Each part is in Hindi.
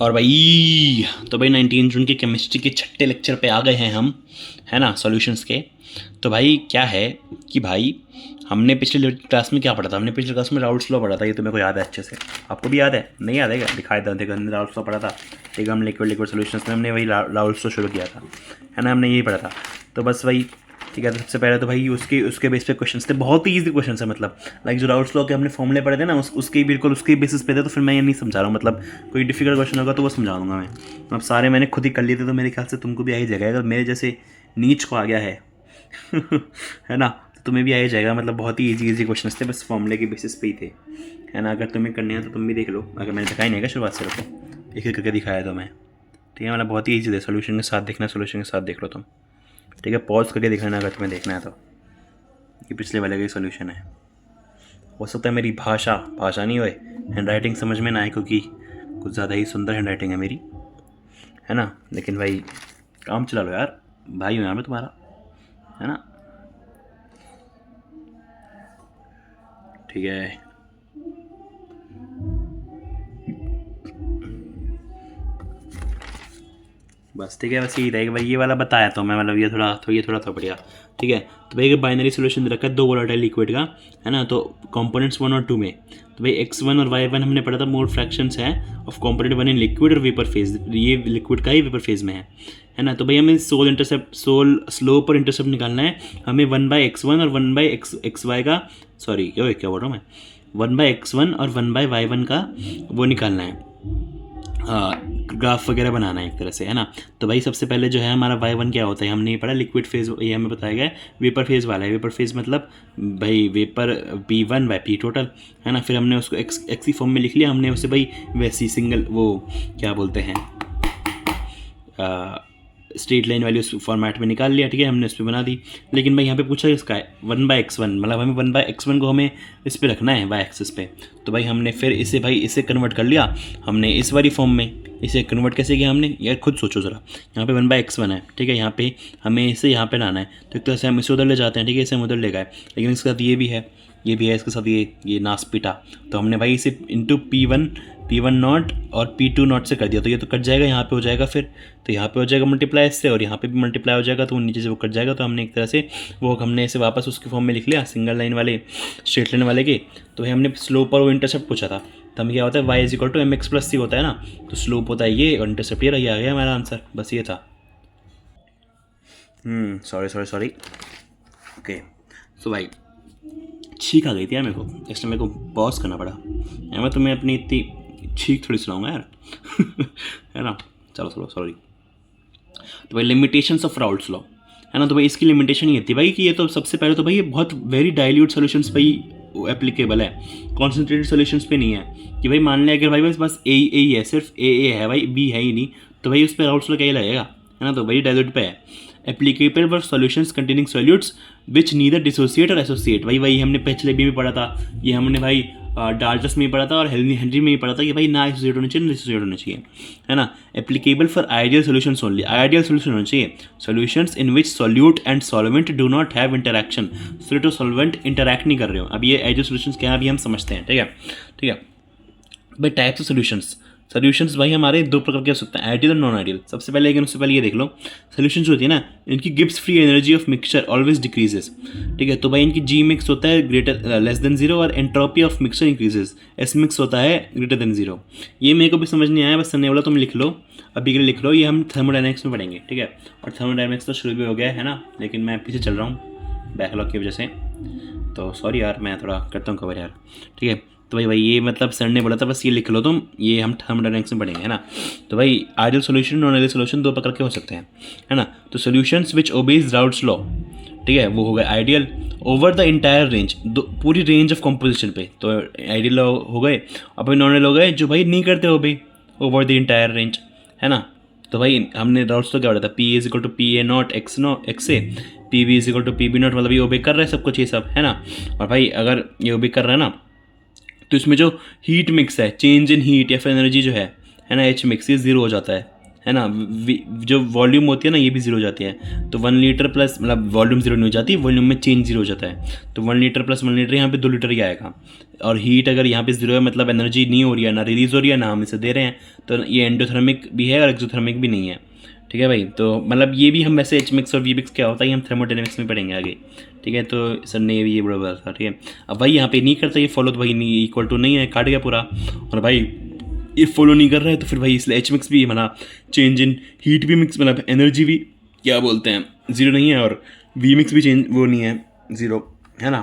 और भाई तो भाई 19 जून की केमिस्ट्री के छठे लेक्चर पे आ गए हैं हम, है ना, सॉल्यूशंस के। तो भाई क्या है कि भाई हमने पिछले क्लास में क्या पढ़ा था, हमने पिछले क्लास में राउल्ट्स लॉ पढ़ा था। ये तो मेरे को याद है अच्छे से। आपको भी याद है? नहीं याद है क्या? दिखाई था, देखो हमने राउल्ट्स लॉ पढ़ा था। ठीक है, हम लिक्विड सॉल्यूशंस में हमने वही राउल्ट्स लॉ शुरू किया था, है ना, हमने यही पढ़ा था। तो बस वही, ठीक है। तो सबसे पहले तो भाई उसके बेस पे क्वेश्चंस थे, बहुत ही ईजी क्वेश्चन है, मतलब लाइक जो राउल्ट्स लॉ के हमने फॉर्मूले पढ़े थे ना, उसके बिल्कुल उसके बेसिस पे थे। तो फिर मैं ये नहीं समझा रहा हूँ, मतलब कोई डिफिकल्ट क्वेश्चन होगा तो वो समझा दूंगा मैं। अब सारे मैंने खुद ही कर लिए थे, तो मेरे ख्याल से तुमको भी आ ही जाएगा। अगर मेरे जैसे नीच को आ गया है है ना, तो तुम्हें भी आ ही जाएगा। मतलब बहुत ही ईजी क्वेश्चन थे, बस फॉर्मूले के बेसिस पे ही थे, है ना। अगर तुम्हें करने हैं तो तुम भी देख लो। अगर मैंने दिखाई नहीं है शुरुआत से, रखो एक एक करके दिखाया तो मैं, ठीक है। मतलब बहुत ही ईजी थे। सोल्यूशन के साथ देखना, सोल्यूशन के साथ देख लो तुम, ठीक है। पॉज करके दिखाना अगर तुम्हें देखना है तो। ये पिछले वाले का ही सोल्यूशन है। हो सकता है मेरी भाषा नहीं होए, हैंड राइटिंग समझ में ना आए, क्योंकि कुछ ज़्यादा ही सुंदर हैंड राइटिंग है मेरी, है ना। लेकिन भाई काम चला लो यार, भाई हूँ यार मैं तुम्हारा, है ना। ठीक है, बस ठीक है। बस यही रहेगा भाई, ये वाला बताया तो मैं, मतलब ये थोड़ा था बढ़िया, ठीक है। तो भाई बाइनरी सोल्यूशन दे रखा है 2 वोलेटाइल लिक्विड का, है ना। तो कंपोनेंट्स 1 और 2 में, तो भाई x1 और y1 हमने पढ़ा था, मोल फ्रैक्शंस है ऑफ कंपोनेंट 1 इन लिक्विड और वेपर फेज। ये लिक्विड का ही वेपर फेज में है ना। तो भाई हमें स्लोप और इंटरसेप्ट निकालना है। हमें 1/x1 और 1/xy का, सॉरी क्या बोल रहा हूँ मैं, 1/x1 और 1/y1 का वो निकालना है, ग्राफ वगैरह बनाना है एक तरह से, है ना। तो भाई सबसे पहले जो है हमारा y1 क्या होता है, हमने ये पढ़ा लिक्विड फेज, ये हमें बताया गया है वेपर फेज वाला है। वेपर फेज मतलब भाई वेपर P1/P टोटल, है ना। फिर हमने उसको एक्सी फॉर्म में लिख लिया हमने उसे भाई, वैसी सिंगल वो क्या बोलते हैं, स्ट्रेट लाइन वाली उस फॉर्मेट में निकाल लिया, ठीक है। हमने उस पर बना दी। लेकिन भाई यहाँ पे पूछा इसका है 1/x1, मतलब हमें 1/x1 को हमें इस पे रखना है, वाई एक्सिस पे। तो भाई हमने फिर इसे कन्वर्ट कर लिया हमने इस वाली फॉर्म में। इसे कन्वर्ट कैसे किया हमने, यार खुद सोचो ज़रा। यहाँ पे 1/x1 है, ठीक है। यहाँ पे हमें इसे यहाँ पे लाना है, तो एक तरह से हम इसे उधर ले जाते हैं, ठीक है। इसे हम उधर ले गए, लेकिन इसके साथ ये भी है इसके साथ ये नास पीटा। तो हमने भाई इसे इंटू P1 नॉट और P2 नॉट से कर दिया, तो ये तो कट जाएगा, यहाँ पे हो जाएगा फिर, तो यहाँ पे हो जाएगा मल्टीप्लाई इससे, और यहाँ पे भी मल्टीप्लाई हो जाएगा, तो वो नीचे से वो कट जाएगा। तो हमने एक तरह से हमने इसे वापस उसके फॉर्म में लिख लिया, सिंगल लाइन वाले स्ट्रेट लाइन वाले के। तो भाई हमने स्लोप और वो इंटरसेप्ट पूछा था, तो हमें क्या होता है y=mx+c होता है ना। तो स्लोप होता है ये और इंटरसेप्ट ये, आ गया हमारा आंसर, बस ये था। Sorry okay. सो भाई छींक आ गई थी यार मेरे को, इसलिए मेरे को पॉज करना पड़ा। यार मैं तुम्हें अपनी इतनी छींक थोड़ी सुनाऊंगा यार है ना। चलो सॉरी। तो भाई लिमिटेशंस ऑफ राउल्ट्स लॉ, है ना। तो भाई इसकी लिमिटेशन ये थी भाई कि ये तो सबसे पहले तो भाई ये बहुत वेरी डाइल्यूट सॉल्यूशंस पे ही एप्लीकेबल है, कॉन्सेंट्रेटेड सॉल्यूशंस पे नहीं है। कि भाई मान लिया अगर भाई बस ए ही है, सिर्फ ए है भाई, बी है ही नहीं, तो भाई उस पर राउल्ट्स लॉ क्या ही लगेगा, है ना। तो भाई डाइल्यूट पे है। Applicable for solutions containing solutes which neither dissociate और एसोसिएट, वही हमने पिछले भी में पढ़ा था। ये हमने भाई डाल्टस में ही पढ़ा था और हेनरी में ही पढ़ा था कि भाई ना एसोसिएट होना चाहिए ना डिसोसिएट होना चाहिए, है ना। Applicable for ideal solutions only, ideal solution होना चाहिए solutions in which solute and solvent do not have interaction, solute और सॉल्वेंट इंटरैक्ट नहीं कर रहे हो। अब ये आइडियल सॉल्यूशंस क्या है अभी हम समझते हैं, ठीक है। भाई टाइप्स ऑफ सॉल्यूशंस भाई हमारे 2 प्रकार के हो सकते हैं, आइडियल और नॉन आइडियल। सबसे पहले, लेकिन उससे पहले ये देख लो, सॉल्यूशन जो होती है ना, इनकी Gibbs free energy of mixture always decreases, ठीक है। तो भाई इनकी जी मिक्स होता है ग्रेटर लेस देन 0 और entropy of mixture increases, S mix होता है ग्रेटर देन 0। ये मेरे को भी समझ नहीं आया, बस सर ने बोला तुम लिख लो, अभी के लिए लिख लो। ये हम थर्मोडायनेमिक्स में पढ़ेंगे, ठीक है। और थर्मोडायनेमिक्स तो शुरू भी हो गया है ना, लेकिन मैं पीछे चल रहा हूँ बैकलॉग की वजह से, तो सॉरी यार, मैं थोड़ा करता हूँ कवर यार, ठीक है। तो भाई ये मतलब सर ने बोला था बस ये लिख लो तुम, ये हम थर्मोडायनेमिक्स में पढ़ेंगे, है ना। तो भाई ideal solution non ideal solution 2 प्रकार के हो सकते हैं, है ना। तो सॉल्यूशंस विच ओबेज राउल्ट्स लॉ, ठीक है, वो हो गए ideal over the entire range, पूरी रेंज ऑफ कॉम्पोजिशन पे। तो आइडियल हो गए, और भाई नॉन आइडियल हो गए जो भाई नहीं करते हो भाई ओवर द इंटायर रेंज, है ना। तो भाई हमने राउल्ट्स तो क्या पढ़ा था, P=PA0 x से, PB=PB0, मतलब ये ओबे कर रहा है सब कुछ, ये सब, है ना। और भाई अगर ये ओबे कर रहा है ना, तो इसमें जो हीट मिक्स है, चेंज इन हीट या फिर एनर्जी जो है ना, H मिक्स, ये 0 हो जाता है है ना, जो वॉल्यूम होती है ना ये भी ज़ीरो हो जाती है। तो 1 लीटर प्लस मतलब वॉल्यूम ज़ीरो नहीं हो जाती, वॉल्यूम में चेंज ज़ीरो हो जाता है। तो 1 लीटर प्लस 1 लीटर यहाँ पे 2 लीटर ही आएगा। और हीट अगर यहाँ पे ज़ीरो है मतलब एनर्जी नहीं हो रही है, ना रिलीज़ हो रही है, ना हम इसे दे रहे हैं, तो ये एंडोथर्मिक भी है और एक्सोथर्मिक भी नहीं है। ठीक है भाई, तो मतलब ये भी हम वैसे एच मिक्स और वी मिक्स क्या होता है ये हम थर्मोडायनेमिक्स में पढ़ेंगे आगे। ठीक है, तो सर ने भी ये बड़ा बोला था। ठीक है, अब भाई यहाँ पे नहीं करता ये फॉलो, तो भाई नहीं इक्वल टू नहीं है, काट गया पूरा। और भाई ये फॉलो नहीं कर रहा है तो फिर भाई इसलिए एच मिक्स भी मतलब चेंज इन हीट भी मिक्स मतलब एनर्जी भी क्या बोलते हैं ज़ीरो नहीं है, और वी मिक्स भी चेंज वो नहीं है ज़ीरो, है ना।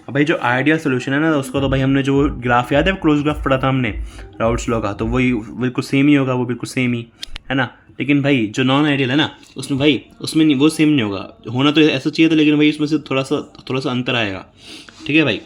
अब भाई जो आइडियल सोल्यूशन है ना उसको तो भाई हमने जो ग्राफ याद है क्लोज ग्राफ पढ़ा था हमने राउट्स लॉ का, तो वही बिल्कुल सेम ही होगा, वो बिल्कुल सेम ही है ना। लेकिन भाई जो नॉन आइडियल है ना उसमें भाई उसमें नहीं, वो सेम नहीं होगा, होना तो ऐसा चाहिए था, लेकिन भाई उसमें से थोड़ा सा अंतर आएगा। ठीक है भाई,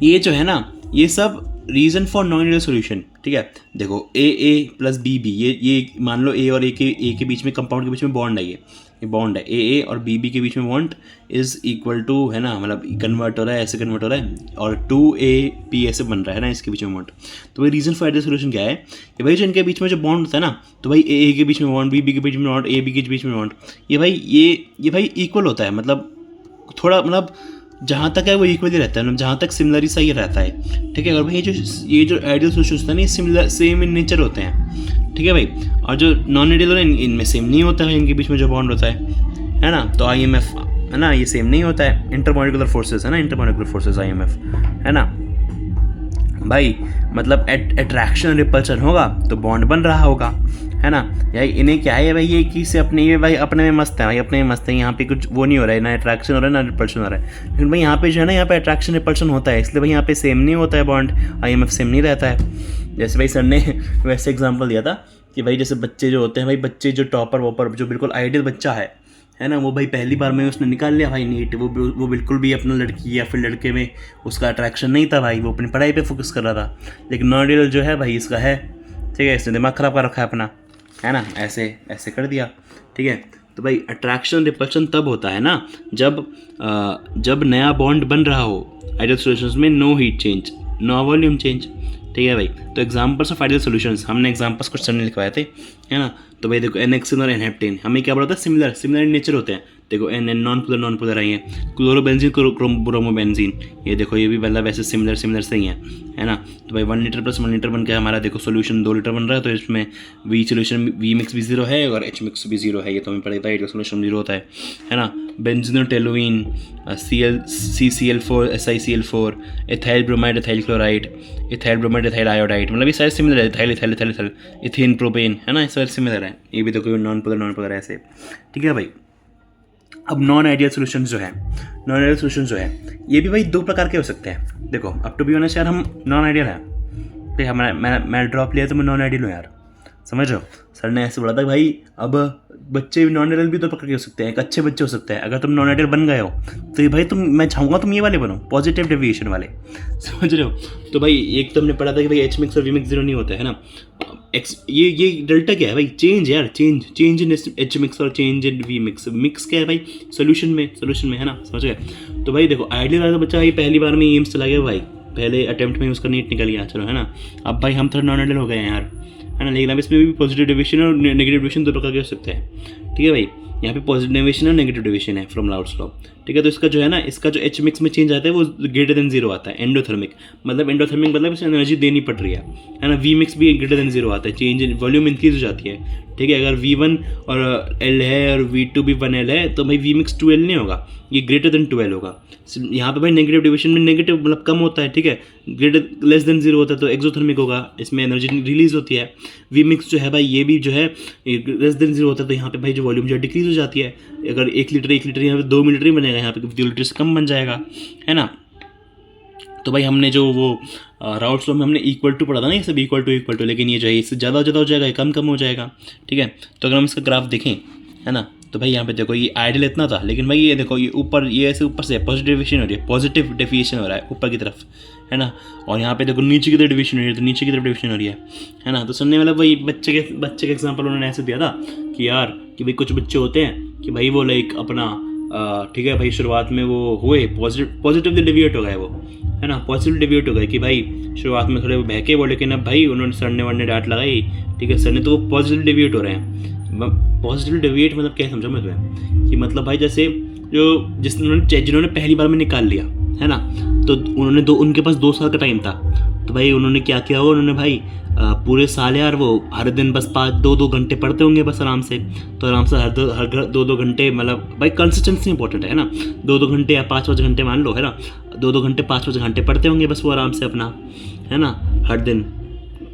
ये जो है ना ये सब reason for non ideal solution. ठीक है, देखो ए प्लस बी बी, ये मान लो ए और ए के बीच में कंपाउंड के बीच में बॉन्ड है, ये बॉन्ड है ए और बी के बीच में बॉन्ड इज़ इक्वल टू, है ना, मतलब कन्वर्ट हो रहा है, ऐसे कन्वर्ट हो रहा है, और 2AB ऐसे बन रहा है ना इसके बीच में बॉन्ड। तो भाई रीज़न फॉर आइडियल सोल्यूशन क्या है कि भाई जो इनके बीच में जो बॉन्ड होता है ना, तो भाई ए के बीच में बॉन्ड, बी के बीच में बॉन्ड, ए बी के बीच में बॉन्ड, ये भाई इक्वल होता है, मतलब थोड़ा मतलब जहाँ तक है वो इक्वली रहता है, मतलब जहाँ तक सिमिलर सा ही रहता है। ठीक है, और भाई ये जो आइडियल सोल्यूशन होता है ना ये सिमिलर सेम इन नेचर होते हैं। ठीक है भाई, और जो नॉन आइडियल होता है इनमें सेम नहीं होता है, इनके बीच में जो बॉन्ड होता है ना, तो IMF है ना ये सेम नहीं होता है, इंटरमॉलिकुलर फोर्सेस है ना, इंटरमॉलिकुलर फोर्सेस IMF है ना भाई, मतलब अट्रैक्शन रिपल्शन होगा तो बॉन्ड बन रहा होगा, है ना। यार इन्हें क्या है भाई, ये किसी अपने ये भाई अपने में मस्त है भाई, अपने में मस्त है, यहाँ पे कुछ वो नहीं हो रहा है, ना अट्रैक्शन हो रहा है ना रिपल्शन हो रहा है। लेकिन भाई यहाँ पे जो है ना यहाँ पे अट्रैक्शन रिपल्शन होता है, इसलिए भाई यहाँ पे सेम नहीं होता है बॉन्ड, IMF सेम नहीं रहता है। जैसे भाई सर ने वैसे एग्जाम्पल दिया था कि भाई जैसे बच्चे जो होते हैं भाई, बच्चे जो टॉपर वॉपर जो बिल्कुल आइडियल बच्चा है ना, वो भाई पहली बार में उसने निकाल लिया भाई नीट, वो बिल्कुल भी अपना लड़की या फिर लड़के में उसका अट्रैक्शन नहीं था भाई, वो अपनी पढ़ाई पे फोकस कर रहा था। लेकिन नॉन आइडियल जो है भाई इसका है, ठीक है, इसने दिमाग ख़राब कर रखा है अपना, है ना, ऐसे कर दिया। ठीक है, तो भाई अट्रैक्शन रिपल्शन तब होता है ना जब नया बॉन्ड बन रहा हो। आइडियल सॉल्यूशंस में no heat change, no volume change. ठीक है भाई, तो एग्जांपल्स ऑफ आइडियल सॉल्यूशंस हमने एग्जांपल्स कुछ सर ने लिखवाए थे, है ना। तो भाई देखो NHCN और N-हेप्टेन हमें क्या बोला था, सिमिलर इन नेचर होते हैं। देखो N नॉन पोलर आई है, क्लोरोबेंजीन ब्रोमोबेंजीन, ये देखो ये भी मतलब वैसे सिमिलर से ही है ना। तो भाई 1 लीटर प्लस 1 लीटर बन के हमारा देखो सोल्यूशन 2 लीटर बन रहा है, तो इसमें वी मिक्स भी ज़ीरो है और H मिक्स भी ज़ीरो है, ये तो हमें पता ही था, सोल्यूशन ज़ीरो होता है ना। Benzene toluene, CCl4 SiCl4, ethyl bromide ethyl chloride, ethyl bromide ethyl iodide, मतलब ये सारे सिमिलर है, इथाइल इथेन प्रोपेन, है ना, ये सारे सिमिलर है। ये भी देखो नॉन पोलर ऐसे। ठीक है भाई, अब नॉन आइडियल सोल्यूशन जो है ये भी भाई 2 प्रकार के हो सकते हैं। देखो अब टू बी ऑनेस्ट यार हम नॉन आइडियल हैं भाई, मैं ड्रॉप लिया तो मैं नॉन आइडियल हूँ यार, समझ रहे हो। सर ने ऐसे बोला था भाई अब बच्चे नॉन आइडियल भी 2 प्रकार के हो सकते हैं, एक अच्छे बच्चे हो सकते हैं, अगर तुम नॉन आइडियल बन गए हो तो ये भाई मैं चाहूँगा तुम ये वाले बनो, पॉजिटिव डेविएशन वाले, समझ रहे हो। तो भाई एक तो हमने पढ़ा था कि भाई H मिक्स और V मिक्स ज़ीरो नहीं होता है ना। ये डेल्टा क्या है भाई, चेंज यार, चेंज इन H मिक्स और चेंज इन V मिक्स क्या है भाई, सोल्यूशन में है ना, समझ गए। तो भाई देखो आइडियल वाला बच्चा भाई पहली बार में एम्स चला गया भाई, पहले अटेम्प्ट में उसका नीट निकल गया, चलो है ना। अब भाई हम थोड़ा नॉन आइडियल हो गए हैं यार, है ना। लेकिन अब इसमें भी पॉजिटिव डेविएशन और नेगेटिव डेविएशन 2 प्रकार के हो सकते हैं। ठीक है भाई, यहाँ पे पॉजिटिव डेविएशन और नेगेटिव डेविएशन है फ्रॉम राउट्स लॉ। ठीक है, तो इसका जो है ना इसका जो H मिक्स में चेंज आता है वो ग्रेटर देन 0 आता है, एंडोथर्मिक मतलब इसे एनर्जी देनी पड़ रही है ना। V मिक्स भी ग्रेटर देन 0 आता है, चेंज इन वॉल्यूम इंक्रीज हो जाती है। ठीक है, अगर V1 और L है और V2 भी 1L है तो भाई V मिक्स 2L नहीं होगा, ये ग्रेटर देन 2L होगा। यहाँ पे भाई नेगेटिव डेविएशन में नेगेटिव मतलब कम होता है, ठीक है, लेस देन 0 होता है तो एक्सोथर्मिक होगा, इसमें एनर्जी रिलीज होती है। V मिक्स जो है भाई ये भी जो है लेस देन 0 होता है, तो यहाँ पे भाई जो वॉल्यूम जो है डिक्रीज हो जाती है। अगर 1 लीटर यहाँ पे 2 लीटर ही बनेगा, यहाँ पे 2 लीटर से कम बन जाएगा, है ना। तो भाई हमने जो वो राउट्स लॉ में हमने इक्वल टू पढ़ा था ना, ये सब इक्वल टू, लेकिन ये जो है इससे ज़्यादा हो जाएगा, कम हो जाएगा। ठीक है, तो अगर हम इसका ग्राफ देखें, है ना, तो भाई यहाँ पे देखो ये आइडियल इतना था, लेकिन भाई ये देखो ये ऊपर ये ऐसे ऊपर से पॉजिटिव डेविएशन हो रहा है ऊपर की तरफ, है ना। और यहाँ पे देखो नीचे की तरफ डिविएशन हो रही है, तो नीचे की तरफ डिविएशन हो रही है ना। तो सुनने वाला वही बच्चे के एग्जाम्पल उन्होंने ऐसे दिया था कि यार कि भाई कुछ बच्चे होते हैं कि भाई वो लाइक अपना ठीक है भाई शुरुआत में वो हुए पॉजिटिवली डेविएट हो गए वो, है ना, पॉजिटिव डेविएट हो गए कि भाई शुरुआत में थोड़े बहके वो, लेकिन अब भाई उन्होंने सर ने वरने डांट लगाई, ठीक है, सर ने, तो वो पॉजिटिव डेविएट हो रहे हैं। पॉजिटिव डेविएट मतलब क्या समझा मैं तुम्हें, कि मतलब भाई जैसे जिन्होंने पहली बार में निकाल लिया है ना, तो उनके पास 2 साल का टाइम था, तो भाई उन्होंने क्या किया, वो उन्होंने भाई पूरे साल यार वो हर दिन बस 5-2 घंटे पढ़ते होंगे बस आराम से, तो आराम से हर 2-2 घंटे, मतलब भाई कंसिस्टेंसी इंपॉर्टेंट है ना, 2-2 घंटे या 5-5 घंटे मान लो, है ना, 2-2 घंटे 5-5 घंटे पढ़ते होंगे बस वो आराम से अपना, है ना, हर दिन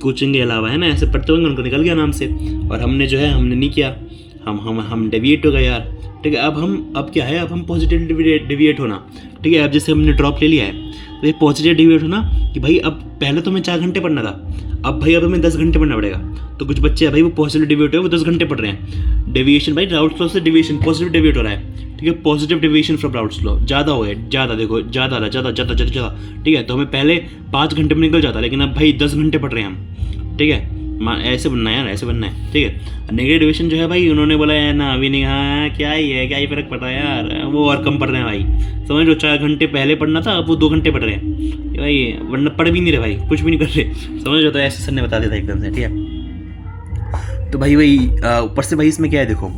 कोचिंग के अलावा, है ना, ऐसे पढ़ते होंगे, उनको निकल गया आराम से। और हमने जो है हमने नहीं किया, हम डेविएट हो गए यार, ठीक है। अब क्या है, अब हम पॉजिटिव डेविएट होना, ठीक है। अब जैसे हमने ड्रॉप ले लिया है, तो ये पॉजिटिव डेविएट होना कि भाई अब पहले तो हमें 4 घंटे पढ़ना था, अब भाई अब हमें 10 घंटे पढ़ना पड़ेगा। तो कुछ बच्चे हैं भाई वो पॉजिटिव डेविएट है, वो 10 घंटे पढ़ रहे हैं। डेविएशन भाई राउट्स लॉ से डेविएशन पॉजिटिव डेविएट हो रहा है, ठीक है, positive deviation from routes law ज़्यादा हो गया, ज़्यादा देखो, ज़्यादा, ठीक है। तो हमें पहले 5 घंटे में निकल जाता, लेकिन अब भाई 10 घंटे पढ़ रहे हैं हम, ठीक है। ऐसे बनना है यार, ऐसे बनना है, ठीक है। नेगेटिव डेविएशन जो है भाई उन्होंने बोला है ना, अभी नहीं, हाँ क्या ही फ़र्क पड़ रहा है यार, वो और कम पढ़ रहे हैं भाई, समझ लो 4 घंटे पहले पढ़ना था, अब वो 2 घंटे पढ़ रहे हैं भाई, वरना पढ़ भी नहीं रहे भाई, कुछ भी नहीं कर रहे, समझ लो। तो ऐसे सर ने बता दिया था एकदम से, ठीक है। तो भाई वही ऊपर से भाई इसमें क्या है, देखो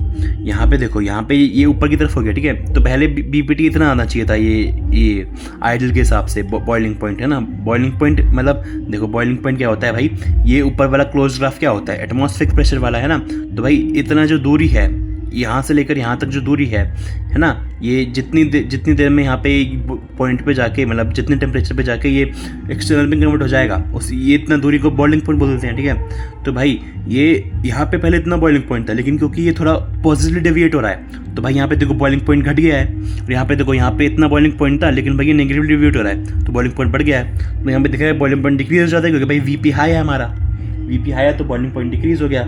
यहाँ पे, देखो यहाँ पे ये ऊपर की तरफ हो गया, ठीक है। तो पहले बीपीटी इतना आना चाहिए था, ये आइडल के हिसाब से बॉइलिंग पॉइंट, है ना। बॉइलिंग पॉइंट मतलब देखो बॉइलिंग पॉइंट क्या होता है भाई, ये ऊपर वाला क्लोज ग्राफ क्या होता है, एटमॉस्फेरिक प्रेशर वाला, है ना। तो भाई इतना जो दूरी है यहाँ से लेकर यहाँ तक जो दूरी है ना, ये जितनी देर में यहाँ पे पॉइंट पे जाके, मतलब जितने टेम्परेचर पे जाके ये एक्सटर्नल में कन्वर्ट हो जाएगा, उस ये इतना दूरी को बॉइलिंग पॉइंट बोलते हैं, ठीक है। तो भाई ये यहाँ पे पहले इतना बॉइलिंग पॉइंट था, लेकिन क्योंकि ये थोड़ा पॉजिटिवली डेविएट हो रहा है, तो भाई यहाँ पे देखो बॉइलिंग पॉइंट घट गया है, और यहाँ पे देखो यहाँ पे इतना बॉइलिंग पॉइंट था, लेकिन भाई ये नेगेटिव डेविएट हो रहा है, तो बॉइलिंग पॉइंट बढ़ गया है। तो यहाँ पे दिखा है बॉइलिंग पॉइंट डिक्रीज हो जाता है, क्योंकि भाई वीपी हाई है हमारा, वीपी हाई है तो बॉइलिंग पॉइंट डिक्रीज हो गया,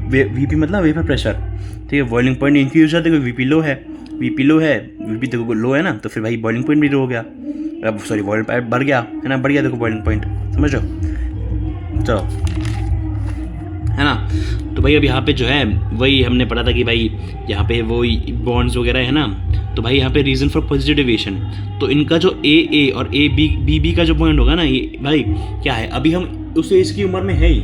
वीपी मतलब वेपर प्रेशर, ठीक है। बॉइलिंग पॉइंट इंक्रीज हो जाता है क्योंकि वीपी लो है, वीपी देखो लो है ना, तो फिर भाई बॉइलिंग पॉइंट भी लो हो गया, अब सॉरी बॉइलिंग पॉइंट बढ़ गया, है ना, बढ़ गया देखो बॉइलिंग पॉइंट, समझ लो, चलो, है ना। तो भाई अब यहाँ पे जो है वही हमने पढ़ा था कि भाई यहाँ पे वो बॉन्ड्स वगैरह है ना, तो भाई यहाँ पे रीज़न फॉर पॉजिटिव डेविएशन, तो इनका जो ए और बी का जो पॉइंट होगा ना, ये भाई क्या है, अभी हम उस एज की उम्र में है ही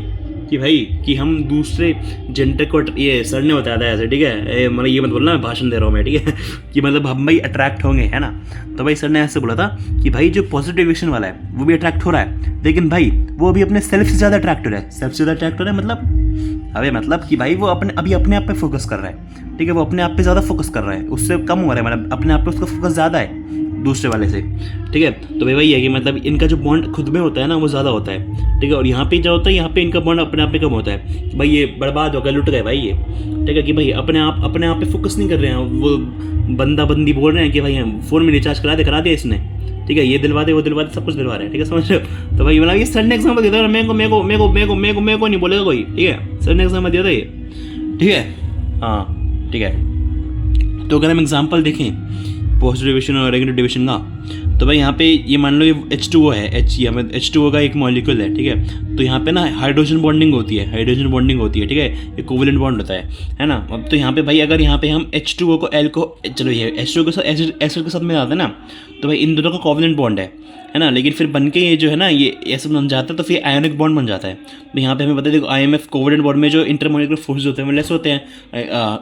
कि भाई कि हम दूसरे जेंडर को, ये सर ने बताया था ऐसे, ठीक है, मतलब ये मत बोलना मैं भाषण दे रहा हूँ मैं, ठीक है, कि मतलब हम भाई अट्रैक्ट होंगे, है ना। तो भाई सर ने ऐसे बोला था कि भाई जो पॉजिटिव डेविएशन वाला है वो भी अट्रैक्ट हो रहा है, लेकिन भाई वो अभी अपने सेल्फ से ज़्यादा अट्रैक्ट हो रहा है, सेल्फ से ज़्यादा अट्रैक्ट हो रहा है मतलब कि भाई वो अपने आप पे फोकस कर रहा है, ठीक है, वो अपने आप पे ज़्यादा फोकस कर रहा है, उससे कम हो रहा है, मतलब अपने आप पे उसका फोकस ज़्यादा है दूसरे वाले से, ठीक है। तो भाई वही है कि मतलब इनका जो बॉन्ड खुद में होता है ना वो ज़्यादा होता है, ठीक है। और यहाँ पे क्या होता है, यहाँ पे इनका बॉन्ड अपने आप पे कम होता है, कि भाई ये बर्बाद हो गए, लुट गए भाई ये, ठीक है, कि भाई अपने आप पे फोकस नहीं कर रहे हैं, वो बंदी बोल रहे हैं कि भाई हम फ़ोन में रिचार्ज करा दिया इसने, ठीक है, ये दिलवा दे वो दिलवा दे, सब कुछ दिलवा रहे हैं, ठीक है, समझ लो। तो भाई मतलब ये सर ने एग्जाम्पल दिया था, मेरे को नहीं बोलेगा कोई, ठीक है, सर ने एग्जाम्पल दिया था ये, ठीक है, हाँ ठीक है। तो अगर हम एग्जाम्पल देखें पॉजिटिव डेविएशन और नेगेटिव डेविएशन का, तो भाई यहाँ पे ये मान लो ये H2O है, H2O का एक मॉलिक्यूल है, ठीक है। तो यहाँ पे ना हाइड्रोजन बॉन्डिंग होती है, ठीक है, ये कोवेलेंट बॉन्ड होता है ना। अब तो यहाँ पे भाई अगर यहाँ पे हम H2O को चलो ये H2O के साथ एसिड के साथ में आते हैं ना, तो भाई इन दोनों का कोवेलेंट बॉन्ड है ना, लेकिन फिर बन के ये जो है ना ये ऐसे बन जाता है, तो फिर आयोनिक बॉन्ड बन जाता है। तो यहाँ पे हमें पता है देखो IMF कोवेलेंट बॉन्ड में जो इंटरमॉलिक्यूलर फोर्स होते हैं वो लेस होते हैं,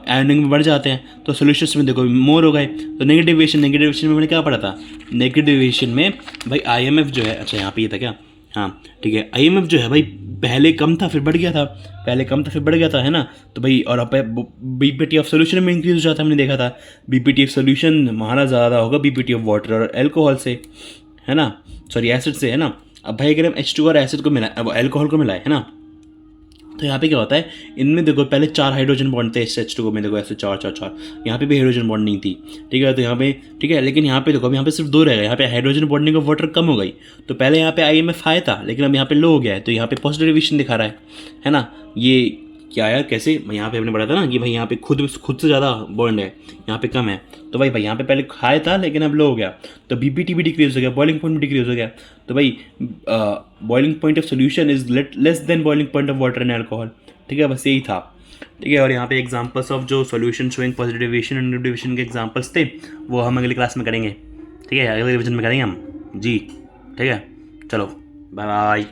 आयोनिक में बढ़ जाते हैं, तो सोल्यूशंस में देखो मोर हो गए। तो नेगेटिव डेविएशन में मैंने क्या पढ़ा था, नेगेटिव डेविएशन में भाई IMF जो है, अच्छा यहाँ पे ये था क्या, हाँ ठीक है, IMF जो है भाई पहले कम था फिर बढ़ गया था, है ना। तो भाई और BPT ऑफ सोल्यूशन में इंक्रीज हो जाता है, हमने देखा था BPT ऑफ सोल्यूशन हमारा ज़्यादा होगा BPT ऑफ वाटर और एल्कोहल से, है ना, सॉरी एसिड से, है ना। अब भाई अगर हम H2 और एसिड को मिलाए, अब एल्कोहल को मिलाए, है ना, तो यहाँ पे क्या होता है, इनमें देखो पहले 4 हाइड्रोजन बॉन्ड थे, H2 में देखो ऐसे 4, यहाँ पे भी हाइड्रोजन बॉन्ड नहीं थी, ठीक है। तो यहाँ पे ठीक है, लेकिन यहाँ पे देखो अब यहाँ पे सिर्फ 2 रह गए, यहाँ पे हाइड्रोजन बॉन्डिंग ऑफ वाटर कम हो गई, तो पहले यहाँ पे IMF हाई था, लेकिन अब यहाँ पे लो हो गया है, तो यहाँ पे पॉजिटिव डेविएशन दिखा रहा है ना। ये क्या यार कैसे, यहाँ पे हमने पढ़ा था ना कि भाई यहाँ पे खुद से ज़्यादा बॉन्ड है, यहाँ पे कम है, तो भाई यहाँ पे पहले हाई था लेकिन अब लो हो गया, तो BPT भी डिक्रीज हो गया, बॉइलिंग पॉइंट भी डिक्रीज हो गया। तो भाई boiling point of solution is less than boiling point of water and alcohol, ठीक है, बस यही था, ठीक है। और यहाँ पे एग्जांपल्स ऑफ जो सॉल्यूशन शोइंग पॉजिटिव डेविएशन और नेगेटिव डेविएशन के एग्जांपल्स थे वो हम अगली क्लास में करेंगे, ठीक है, अगले रिवीजन में करेंगे हम जी। ठीक है, चलो बाय बाय।